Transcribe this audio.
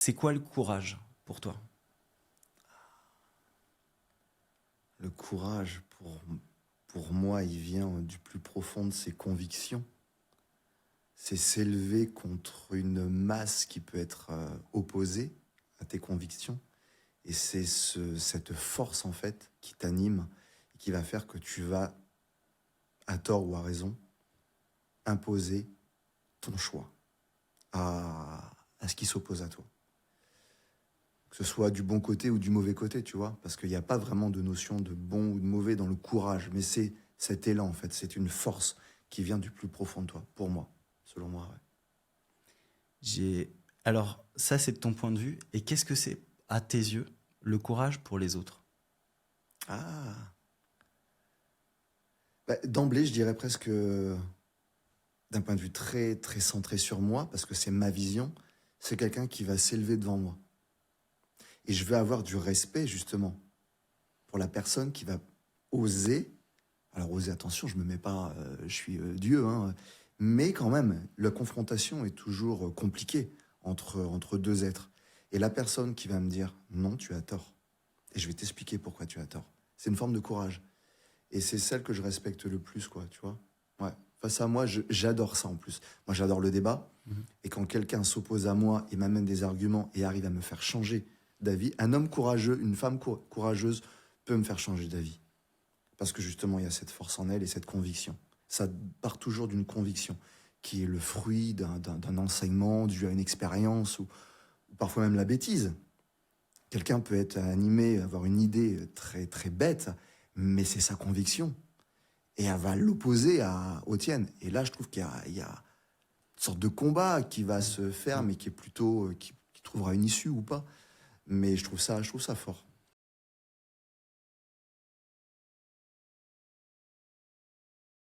C'est quoi le courage pour toi? Le courage, pour moi, il vient du plus profond de ses convictions. C'est s'élever contre une masse qui peut être opposée à tes convictions. Et c'est cette force, en fait, qui t'anime et qui va faire que tu vas, à tort ou à raison, imposer ton choix à ce qui s'oppose à toi. Que ce soit du bon côté ou du mauvais côté, tu vois, parce qu'il n'y a pas vraiment de notion de bon ou de mauvais dans le courage, mais c'est cet élan, en fait, c'est une force qui vient du plus profond de toi, pour moi, selon moi, ouais. J'ai... Alors, ça, c'est de ton point de vue. Et qu'est-ce que c'est, à tes yeux, le courage pour les autres? Ah, bah, d'emblée, je dirais presque d'un point de vue très, très centré sur moi, parce que c'est ma vision, c'est quelqu'un qui va s'élever devant moi. Et je veux avoir du respect, justement, pour la personne qui va oser. Alors oser, attention, je me mets pas, je suis Dieu, hein, mais quand même, la confrontation est toujours compliquée entre deux êtres. Et la personne qui va me dire non, tu as tort, et je vais t'expliquer pourquoi tu as tort. C'est une forme de courage, et c'est celle que je respecte le plus, quoi, tu vois. Ouais. Face à moi, j'adore ça en plus. Moi, j'adore le débat, Mhm. et quand quelqu'un s'oppose à moi et m'amène des arguments et arrive à me faire changer d'avis, un homme courageux, une femme courageuse peut me faire changer d'avis. Parce que justement, il y a cette force en elle et cette conviction. Ça part toujours d'une conviction, qui est le fruit d'un enseignement dû à une expérience, ou parfois même la bêtise. Quelqu'un peut être animé, avoir une idée très, très bête, mais c'est sa conviction. Et elle va l'opposer aux tiennes. Et là, je trouve qu'il y a une sorte de combat qui va se faire, Mhm. mais qui est plutôt, qui trouvera une issue ou pas. Mais je trouve ça fort.